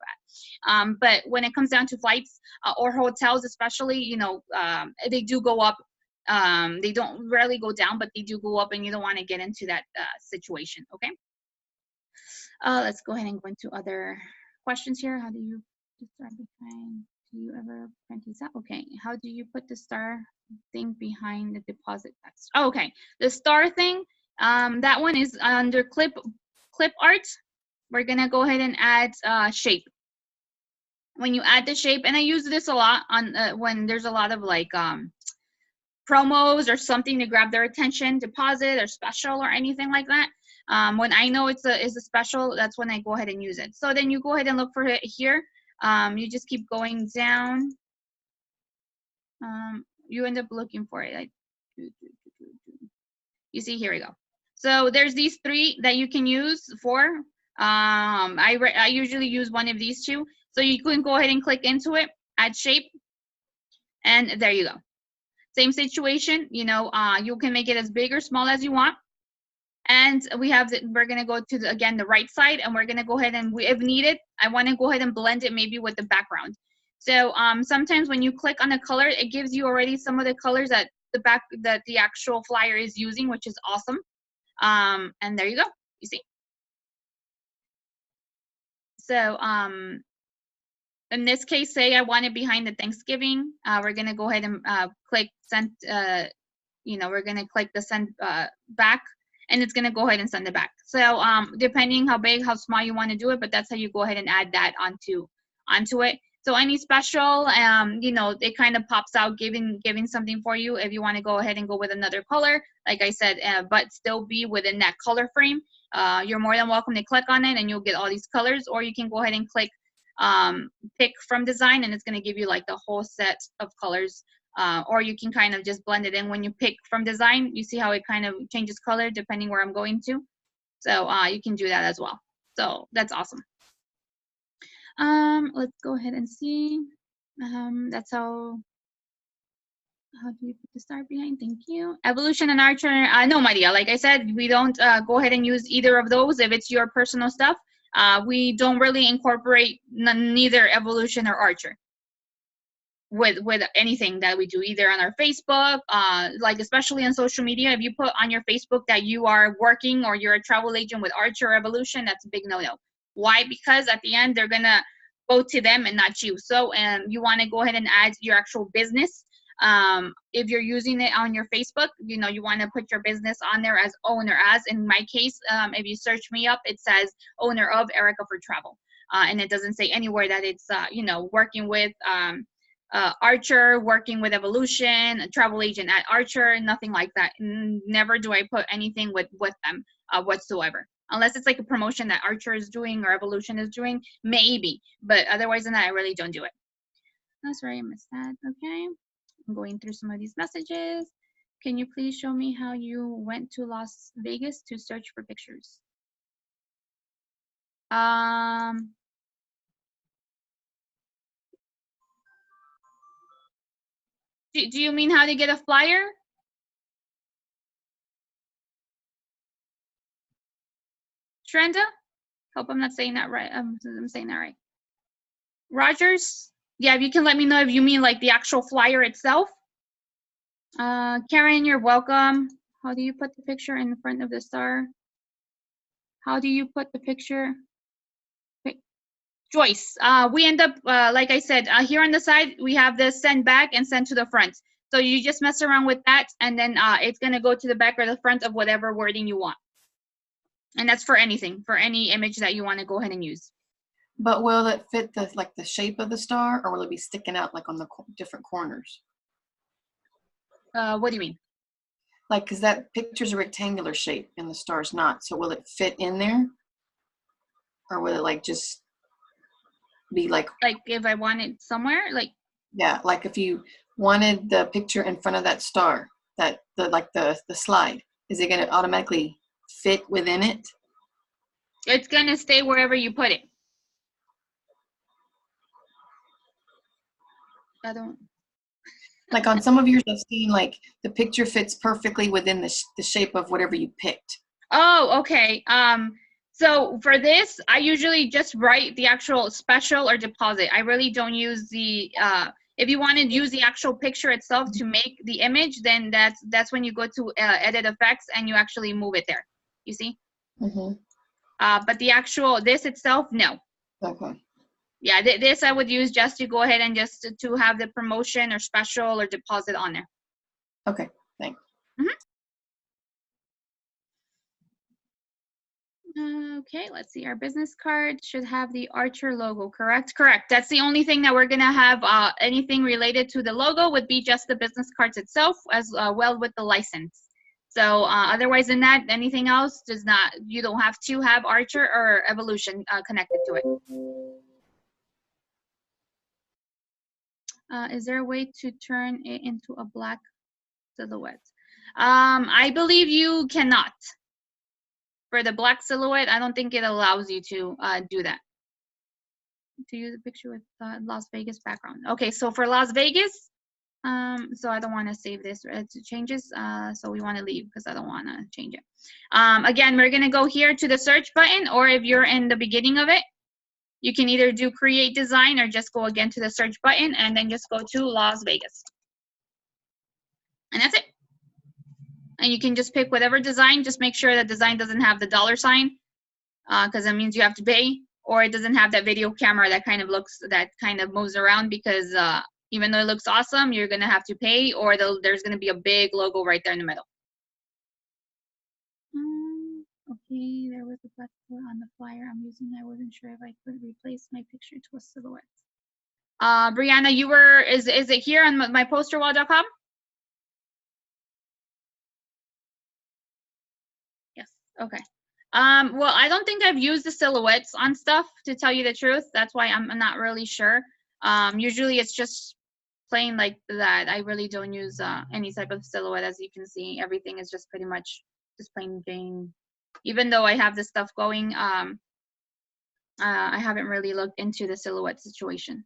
at. But when it comes down to flights or hotels, especially, they do go up. They don't rarely go down, but they do go up, and you don't want to get into that situation. Okay. Let's go ahead and go into other questions here. How do you start behind? Do you ever print these out? Okay. How do you put the star thing behind the deposit text? Oh, okay. The star thing, that one is under clip art. We're gonna go ahead and add shape. When you add the shape, and I use this a lot on when there's a lot of like promos or something to grab their attention, deposit or special or anything like that. When I know it's a special, that's when I go ahead and use it. So then you go ahead and look for it here. You just keep going down. You end up looking for it. You see, here we go. So there's these 3 that you can use for. I usually use one of these 2. So you can go ahead and click into it, add shape, and there you go. Same situation, you know, you can make it as big or small as you want. And we're gonna go to again the right side, and we're gonna go ahead and if needed, I want to go ahead and blend it maybe with the background. So sometimes when you click on a color, it gives you already some of the colors that the actual flyer is using, which is awesome. And there you go, you see. So in this case, say I want it behind the Thanksgiving, we're gonna go ahead and click send. You know, we're gonna click the send back, and it's gonna go ahead and send it back. So depending how big, how small you want to do it, but that's how you go ahead and add that onto it. So any special, you know, it kind of pops out giving something for you. If you want to go ahead and go with another color, like I said, but still be within that color frame, you're more than welcome to click on it, and you'll get all these colors. Or you can go ahead and click pick from design, and it's going to give you like the whole set of colors. Or you can kind of just blend it in. When you pick from design, you see how it kind of changes color depending where I'm going to. So you can do that as well. So that's awesome. Let's go ahead and see. That's how do you put the star behind? Thank you. Evolution and Archer, no, my dear. Like I said, we don't go ahead and use either of those if it's your personal stuff. We don't really incorporate neither Evolution or Archer with anything that we do, either on our Facebook, like especially on social media. If you put on your Facebook that you are working or you're a travel agent with Archer or Evolution, that's a big no-no. Why? Because at the end, they're going to go to them and not you. So you want to go ahead and add your actual business. If you're using it on your Facebook, you know, you want to put your business on there as owner. As in my case, if you search me up, it says owner of Erika for Travel. And it doesn't say anywhere that it's, you know, working with Archer, working with Evolution, a travel agent at Archer, nothing like that. Never do I put anything with them whatsoever. Unless it's like a promotion that Archer is doing or Evolution is doing, maybe. But otherwise than that, I really don't do it. Oh, sorry, I missed that. Okay. I'm going through some of these messages. Can you please show me how you went to Las Vegas to search for pictures? Do you mean how to get a flyer? Trenda? Hope I'm not saying that right. I'm saying that right. Rogers? Yeah, if you can let me know if you mean like the actual flyer itself. Karen, you're welcome. How do you put the picture in front of the star? How do you put the picture? Okay. Joyce, we end up, like I said, here on the side, we have the send back and send to the front. So you just mess around with that, and then it's going to go to the back or the front of whatever wording you want. And that's for anything, for any image that you want to go ahead and use. But will it fit the shape of the star, or will it be sticking out like on the different corners? What do you mean? Like, because that picture's a rectangular shape and the star's not. So will it fit in there? Or will it like just be like if I want it somewhere? Like, yeah, like if you wanted the picture in front of that star, the slide, is it gonna automatically fit within it? It's gonna stay wherever you put it. I don't. Like on some of yours, I've seen like the picture fits perfectly within the shape of whatever you picked. Oh, okay. So for this, I usually just write the actual special or deposit. I really don't use the, if you want to use the actual picture itself to make the image, then that's when you go to edit effects and you actually move it there. You see? Mm-hmm. But the actual, this itself, no. Okay. Yeah, this I would use just to go ahead and just to have the promotion or special or deposit on there. Okay, thanks. Mm-hmm. Okay, let's see. Our business card should have the Archer logo, correct? Correct. That's the only thing that we're going to have. Anything related to the logo would be just the business cards itself, as well with the license. So otherwise than that, anything else does not, you don't have to have Archer or Evolution connected to it. Is there a way to turn it into a black silhouette? I believe you cannot. For the black silhouette, I don't think it allows you to do that. To use a picture with Las Vegas background. Okay, so for Las Vegas, so I don't want to save this. It changes, so we want to leave because I don't want to change it. Again, we're gonna go here to the search button, or if you're in the beginning of it, you can either do create design or just go again to the search button and then just go to Las Vegas. And that's it. And you can just pick whatever design. Just make sure that design doesn't have the $sign, because that means you have to pay, or it doesn't have that video camera that kind of moves around, because even though it looks awesome, you're gonna have to pay, or there's gonna be a big logo right there in the middle. Okay, there was a black color on the flyer I'm using. I wasn't sure if I could replace my picture to a silhouette. Brianna, is it here on my posterwall.com? Yes, okay. Well, I don't think I've used the silhouettes on stuff, to tell you the truth. That's why I'm not really sure. Usually it's just plain like that. I really don't use any type of silhouette. As you can see, everything is just pretty much just plain Jane. Even though I have this stuff going, I haven't really looked into the silhouette situation.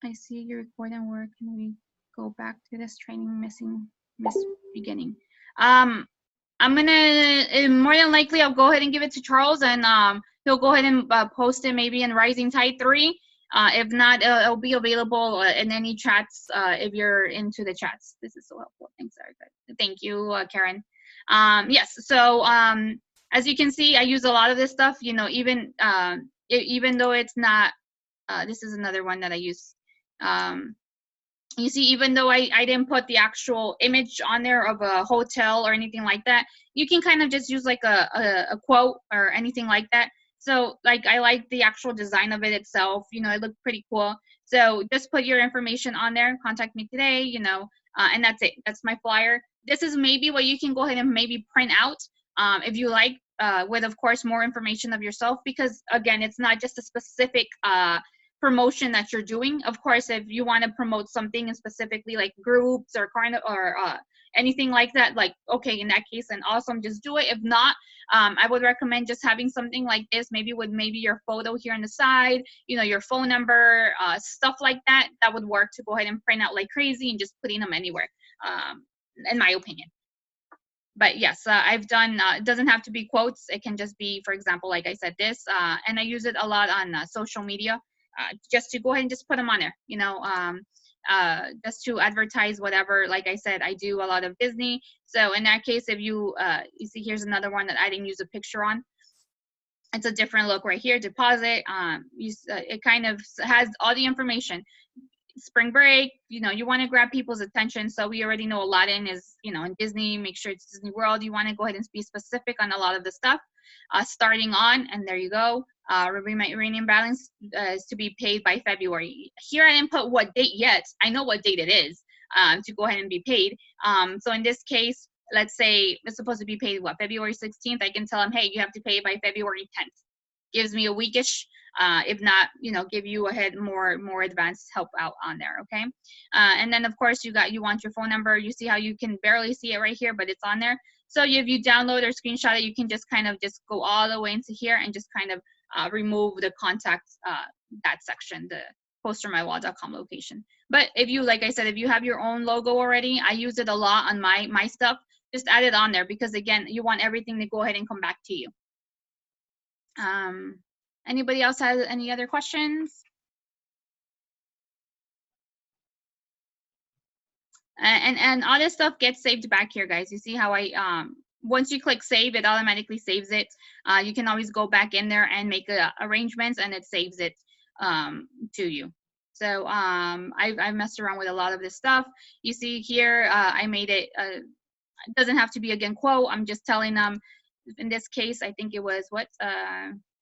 I see your recording. Where can we go back to this training miss beginning? I'm gonna, more than likely, I'll go ahead and give it to Charles, and he'll go ahead and post it maybe in Rising Tide 3. If not, it'll be available in any chats if you're into the chats. This is so helpful. Thanks, Erika. Thank you, Karen. Yes, so as you can see, I use a lot of this stuff, you know, even though it's not, this is another one that I use. You see, even though I didn't put the actual image on there of a hotel or anything like that, you can kind of just use like a quote or anything like that. So like, I like the actual design of it itself, you know, it looked pretty cool. So just put your information on there, contact me today, you know, and that's it. That's my flyer. This is maybe what you can go ahead and maybe print out if you like, with of course more information of yourself, because again, it's not just a specific promotion that you're doing. Of course, if you want to promote something specifically like groups or anything like that, like, okay, in that case, then awesome, just do it. If not, I would recommend just having something like this, maybe with maybe your photo here on the side, you know, your phone number, stuff like that. That would work to go ahead and print out like crazy and just putting them anywhere, in my opinion. But yes, I've done, it doesn't have to be quotes. It can just be, for example, like I said, this, and I use it a lot on social media. Just to go ahead and just put them on there, you know, just to advertise whatever. Like I said, I do a lot of Disney. So in that case, if you see, here's another one that I didn't use a picture on. It's a different look right here, deposit. It kind of has all the information. Spring break, you know, you want to grab people's attention. So we already know Aladdin is, you know, in Disney. Make sure it's Disney World. You want to go ahead and be specific on a lot of the stuff. Starting on, and there you go. Remaining balance is to be paid by February. Here I didn't put what date yet. I know what date it is to go ahead and be paid. So in this case, let's say it's supposed to be paid, what, February 16th. I can tell them, hey, you have to pay by February 10th. Gives me a weekish. If not, you know, give you more advanced help out on there. Okay. And then of course you want your phone number. You see how you can barely see it right here, but it's on there. So if you download or screenshot it, you can just kind of just go all the way into here and just kind of remove the contact, that section, the postermywall.com location. But if you, like I said, if you have your own logo already, I use it a lot on my stuff. Just add it on there, because again, you want everything to go ahead and come back to you. Anybody else has any other questions? And all this stuff gets saved back here, guys. You see how I once you click save, it automatically saves it. You can always go back in there and make arrangements, and it saves it to you. So I've messed around with a lot of this stuff. You see here, I made it. It doesn't have to be again quote. I'm just telling them in this case, I think it was what,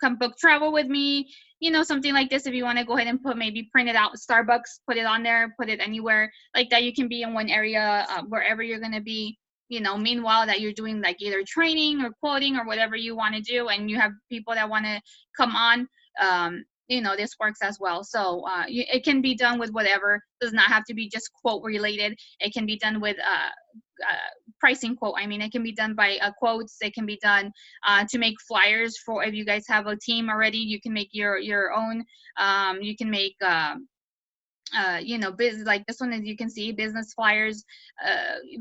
come book travel with me, you know, something like this. If you want to go ahead and put, maybe print it out, Starbucks, put it on there, put it anywhere like that. You can be in one area, wherever you're going to be, you know, meanwhile that you're doing like either training or quoting or whatever you want to do, and you have people that want to come on, you know, this works as well. So it can be done with whatever. Does not have to be just quote related. It can be done with pricing quote. I mean, it can be done by quotes. It can be done to make flyers for, if you guys have a team already, you can make your own. You can make you know, like this one, as you can see, business flyers.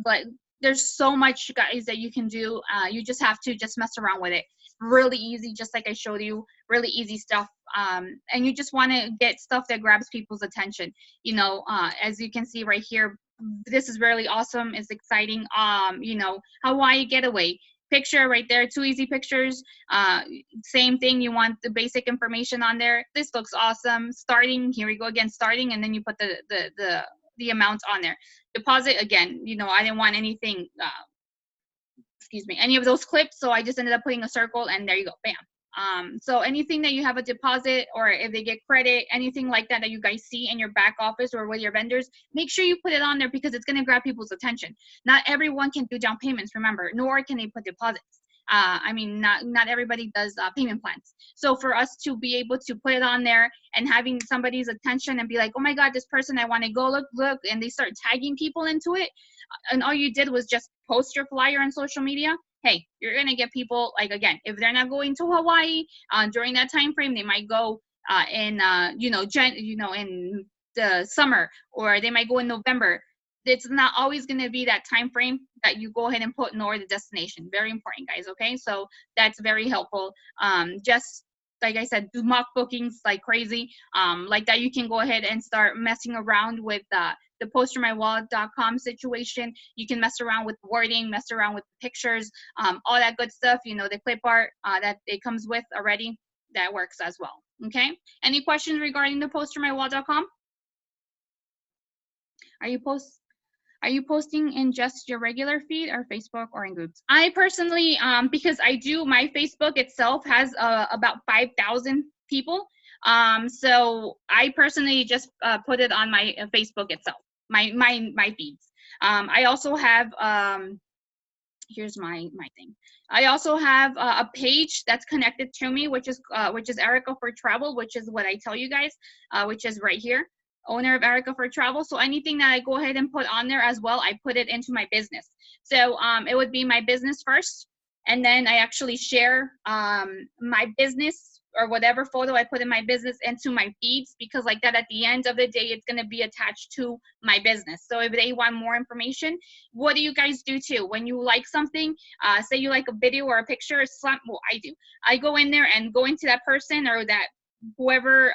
But there's so much, guys, that you can do. You just have to just mess around with it. Really easy, just like I showed you, really easy stuff. And you just want to get stuff that grabs people's attention. You know, as you can see right here, this is really awesome. It's exciting. You know, Hawaii getaway. Picture right there, 2 easy pictures. Same thing, you want the basic information on there. This looks awesome. Starting, here we go again, starting, and then you put the amount on there. Deposit, again, you know, I didn't want anything, excuse me, any of those clips, so I just ended up putting a circle, and there you go, bam. So anything that you have a deposit, or if they get credit, anything like that that you guys see in your back office or with your vendors, make sure you put it on there, because it's going to grab people's attention. Not everyone can do down payments, remember, nor can they put deposits. I mean, not everybody does payment plans. So for us to be able to put it on there and having somebody's attention and be like, oh my God, this person, I want to go look, and they start tagging people into it, and all you did was just post your flyer on social media, hey, you're going to get people, like, again, if they're not going to Hawaii during that time frame, they might go in you know, in the summer, or they might go in November. It's not always going to be that time frame that you go ahead and put, nor the destination. Very important, guys. Okay, so that's very helpful. Just like I said, do mock bookings like crazy. Like that, you can go ahead and start messing around with the postermywallet.com situation. You can mess around with wording, mess around with pictures, all that good stuff. You know, the clip art that it comes with already, that works as well. Okay. Any questions regarding the postermywallet.com? Are you posting in just your regular feed, or Facebook, or in groups? I personally, because I do, my Facebook itself has about 5,000 people. So I personally just put it on my Facebook itself, my feeds. I also have, here's my thing. I also have a page that's connected to me, which is Erika for Travel, which is what I tell you guys, which is right here. Owner of Erika for Travel. So anything that I go ahead and put on there as well, I put it into my business. So it would be my business first, and then I actually share my business, or whatever photo I put in my business, into my feeds, because like that, at the end of the day, it's going to be attached to my business. So if they want more information, what do you guys do too? When you like something, say you like a video or a picture, well, I do. I go in there and go into that person, or that whoever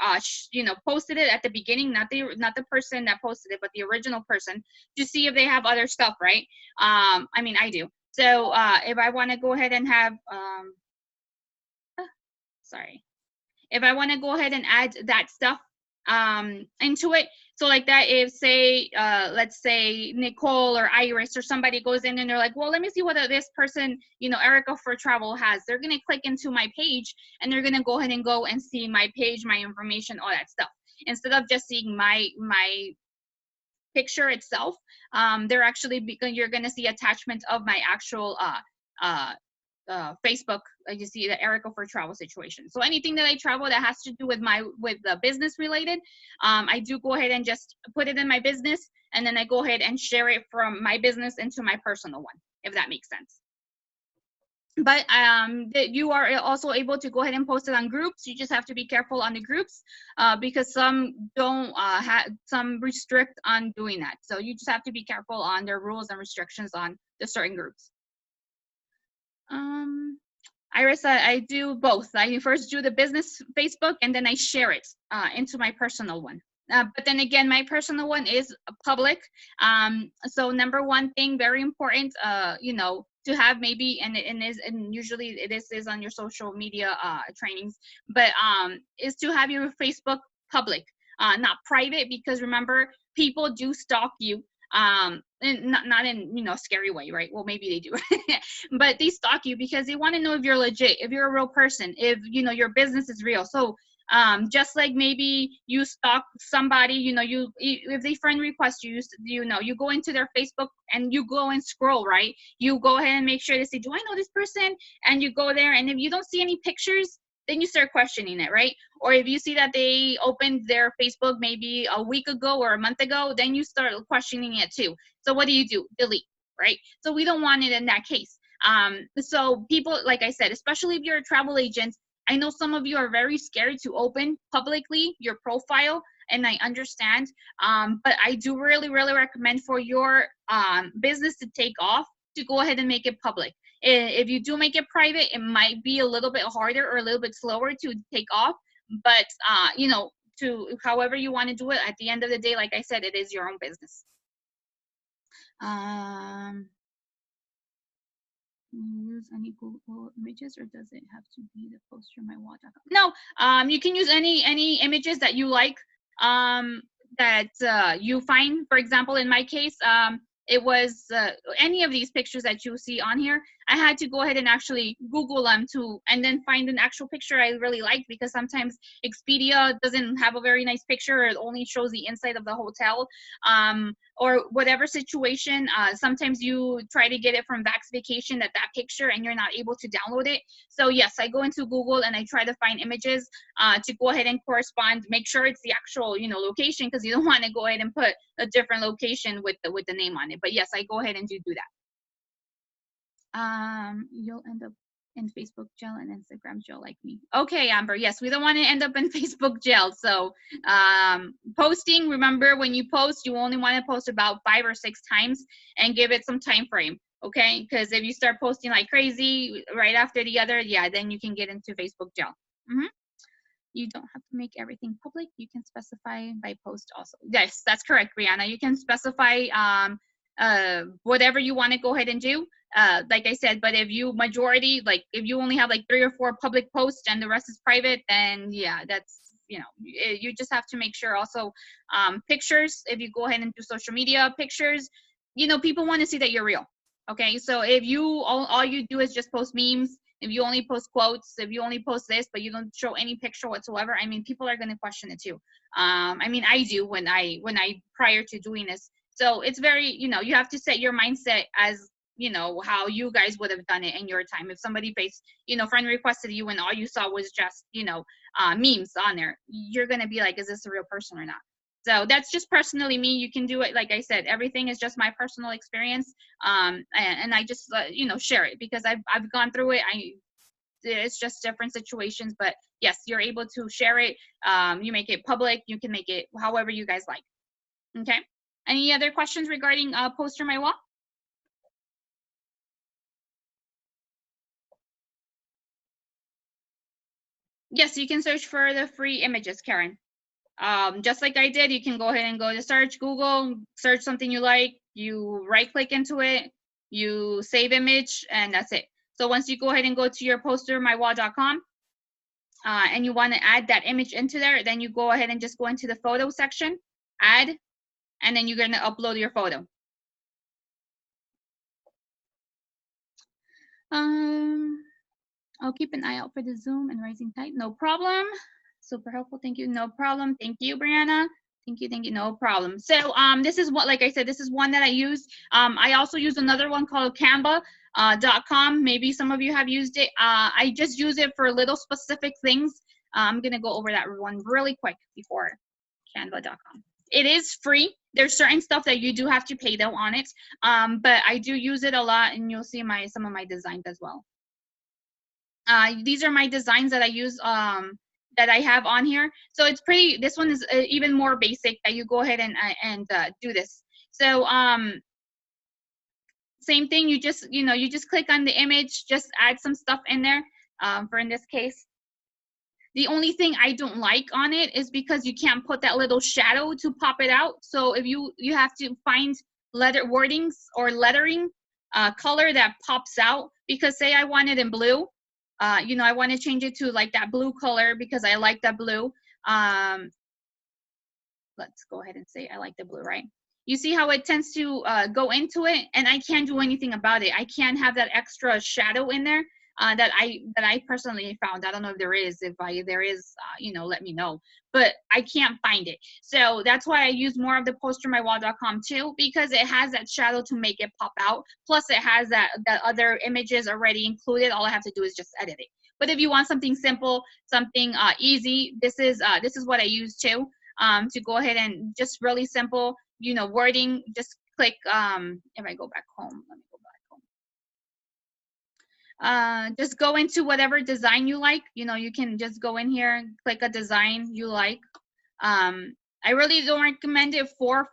you know, posted it at the beginning, not the person that posted it, but the original person, to see if they have other stuff, right? I mean, I do. So if I want to go ahead and have sorry, if I want to go ahead and add that stuff into it, so like that, if say let's say Nicole or Iris or somebody goes in and they're like, well, let me see what this person, you know, Erika for Travel has, they're going to click into my page, and they're going to go ahead and go and see my page, my information, all that stuff, instead of just seeing my picture itself. They're actually, because you're going to see attachment of my actual Facebook, you see the Erika for Travel situation. So anything that I travel that has to do with the business related, I do go ahead and just put it in my business, and then I go ahead and share it from my business into my personal one, if that makes sense. But you are also able to go ahead and post it on groups. You just have to be careful on the groups, because some don't some restrict on doing that. So you just have to be careful on their rules and restrictions on the certain groups. Iris, I do both. I first do the business Facebook, and then I share it into my personal one. But then again, my personal one is public. So number one thing, very important, you know, to have maybe, and usually this is on your social media trainings, but is to have your Facebook public, not private, because remember, people do stalk you. and not in, you know, scary way, right? Well, maybe they do, but they stalk you because they want to know if you're legit, if you're a real person, if, you know, your business is real. So just like maybe you stalk somebody, you know, if they friend request you, you know, you go into their Facebook and you go and scroll, right? You go ahead and make sure to say, do I know this person? And you go there, and if you don't see any pictures, then you start questioning it, right? Or if you see that they opened their Facebook maybe a week ago or a month ago, then you start questioning it too. So what do? Delete, right? So we don't want it in that case. So people, like I said, especially if you're a travel agent, I know some of you are very scared to open publicly your profile, and I understand. But I do really, really recommend for your business to take off, to go ahead and make it public. If you do make it private, it might be a little bit harder or a little bit slower to take off. But you know, to however you want to do it, at the end of the day, like I said, it is your own business. Use any Google images, or does it have to be the poster my wall.com? No, you can use any images that you like, that you find. For example, in my case, it was any of these pictures that you see on here. I had to go ahead and actually Google them and then find an actual picture I really liked, because sometimes Expedia doesn't have a very nice picture. It only shows the inside of the hotel, or whatever situation. Sometimes you try to get it from Vax Vacation, that picture, and you're not able to download it. So yes, I go into Google and I try to find images to go ahead and correspond, make sure it's the actual, you know, location, because you don't want to go ahead and put a different location with the name on it. But yes, I go ahead and do that. You'll end up in Facebook jail and Instagram jail like me. Okay, Amber. Yes, we don't want to end up in Facebook jail. So posting, remember, when you post, you only want to post about 5 or 6 times and give it some time frame. Okay, because if you start posting like crazy right after the other, yeah, then you can get into Facebook jail. You don't have to make everything public. You can specify by post also. Yes, that's correct, Brianna. You can specify whatever you want to go ahead and do. Like I said, but if you majority, like if you only have like 3 or 4 public posts and the rest is private, then yeah, that's, you know, you just have to make sure also pictures. If you go ahead and do social media pictures, you know, people want to see that you're real. Okay, so if you all you do is just post memes, if you only post quotes, if you only post this, but you don't show any picture whatsoever, I mean, people are going to question it too. I mean, I do when I prior to doing this. So it's very, you know, you have to set your mindset as, you know, how you guys would have done it in your time. If somebody faced, you know, friend requested you and all you saw was just, you know, memes on there, you're going to be like, is this a real person or not? So that's just personally me. You can do it. Like I said, everything is just my personal experience. And I just, you know, share it because I've gone through it. It's just different situations, but yes, you're able to share it. You make it public. You can make it however you guys like. Okay. Any other questions regarding poster my wall? Yes, you can search for the free images, Karen. Just like I did, you can go ahead and go to search, Google, search something you like, you right click into it, you save image, and that's it. So once you go ahead and go to your postermywall.com, and you want to add that image into there, then you go ahead and just go into the photo section, add, and then you're going to upload your photo. I'll keep an eye out for the Zoom and Rising Tide. No problem. Super helpful. Thank you. No problem. Thank you, Brianna. Thank you. Thank you. No problem. So this is what, like I said, this is one that I use. I also use another one called Canva.com. Maybe some of you have used it. I just use it for little specific things. I'm going to go over that one really quick before Canva.com. It is free. There's certain stuff that you do have to pay though on it. But I do use it a lot, and you'll see some of my designs as well. These are my designs that I use, that I have on here. So it's pretty, this one is even more basic, that you go ahead and do this. So same thing, you just click on the image, just add some stuff in there. For in this case, the only thing I don't like on it is because you can't put that little shadow to pop it out. So if you have to find wordings or lettering color that pops out, because say I want it in blue. You know, I want to change it to like that blue color because I like that blue. Let's go ahead and say I like the blue, right? you see how it tends to go into it, and I can't do anything about it. I can't have that extra shadow in there that I personally found. I don't know if there is. If there is, you know, let me know. But I can't find it. So that's why I use more of the postermywall.com too, because it has that shadow to make it pop out. Plus it has that other images already included. All I have to do is just edit it. But if you want something simple, something easy, this is what I use too. To go ahead and just really simple, you know, wording. Just click. If I go back home, let me go back home. Just go into whatever design you like. You know, you can just go in here, click a design you like. I really don't recommend it for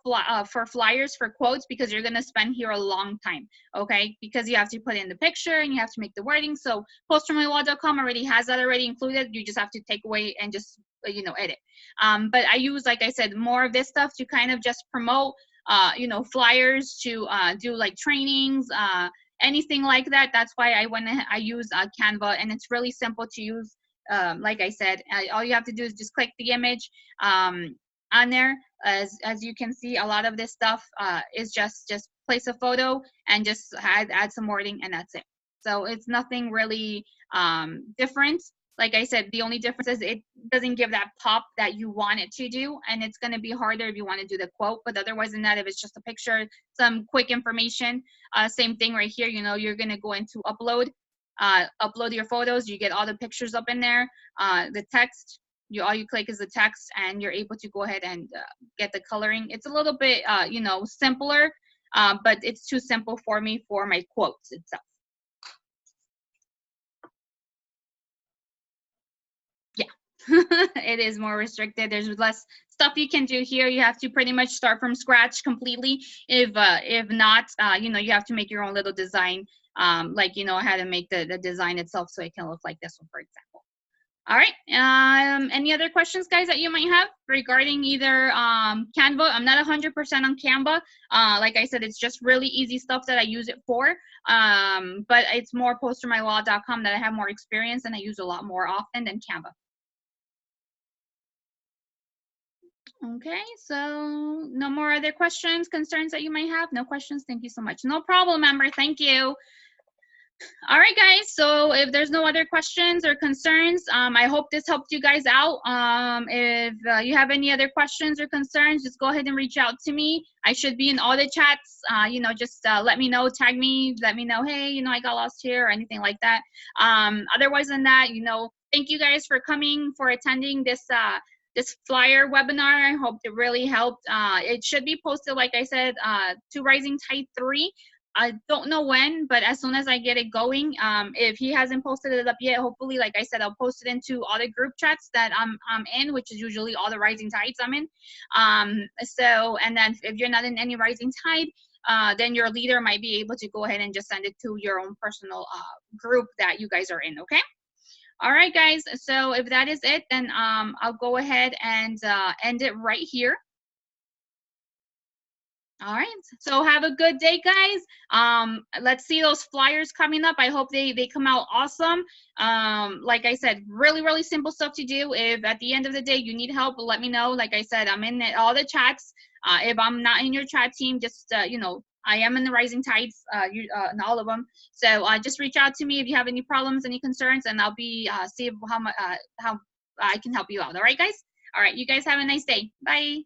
flyers, for quotes, because you're gonna spend here a long time, okay? Because you have to put in the picture and you have to make the wording. So postermywall.com already has that already included. You just have to take away and just, you know, edit. But I use, like I said, more of this stuff to kind of just promote, you know, flyers, to do like trainings, anything like that. That's why I use Canva, and it's really simple to use. Like I said, all you have to do is just click the image on there. As you can see, a lot of this stuff is just place a photo and just add some wording, and that's it. So it's nothing really different. Like I said, the only difference is it doesn't give that pop that you want it to do, and it's going to be harder if you want to do the quote. But otherwise than that, if it's just a picture, some quick information, same thing right here. You know, you're going to go into upload your photos. You get all the pictures up in there. The text, all you click is the text, and you're able to go ahead and get the coloring. It's a little bit, you know, simpler, but it's too simple for me for my quotes itself. It is more restricted. There's less stuff you can do here. You have to pretty much start from scratch completely. If not, you know, you have to make your own little design. Like, you know, I had to make the design itself so it can look like this one, for example. All right. Any other questions, guys, that you might have regarding either Canva? I'm not 100% on Canva. Like I said, it's just really easy stuff that I use it for. But it's more postermywall.com that I have more experience, and I use a lot more often than Canva. Okay, so no more other questions, concerns that you might have? No questions? Thank you so much. No problem, Amber. Thank you. All right, guys. So if there's no other questions or concerns, I hope this helped you guys out. If you have any other questions or concerns, just go ahead and reach out to me. I should be in all the chats. You know, just let me know, tag me, let me know, hey, you know, I got lost here or anything like that. Otherwise than that, you know, thank you guys for coming, for attending this flyer webinar. I hope it really helped. It should be posted, like I said, to Rising Tide 3. I don't know when, but as soon as I get it going, if he hasn't posted it up yet, hopefully, like I said, I'll post it into all the group chats that I'm in, which is usually all the Rising Tides I'm in. So, and then if you're not in any Rising Tide, then your leader might be able to go ahead and just send it to your own personal group that you guys are in, okay? All right, guys. So if that is it, then I'll go ahead and end it right here. All right. So have a good day, guys. Let's see those flyers coming up. I hope they come out awesome. Like I said, really, really simple stuff to do. If at the end of the day you need help, let me know. Like I said, I'm in all the chats. If I'm not in your chat team, just, you know, I am in the Rising Tides, in all of them. So just reach out to me if you have any problems, any concerns, and I'll be see how I can help you out. All right, guys? All right. You guys have a nice day. Bye.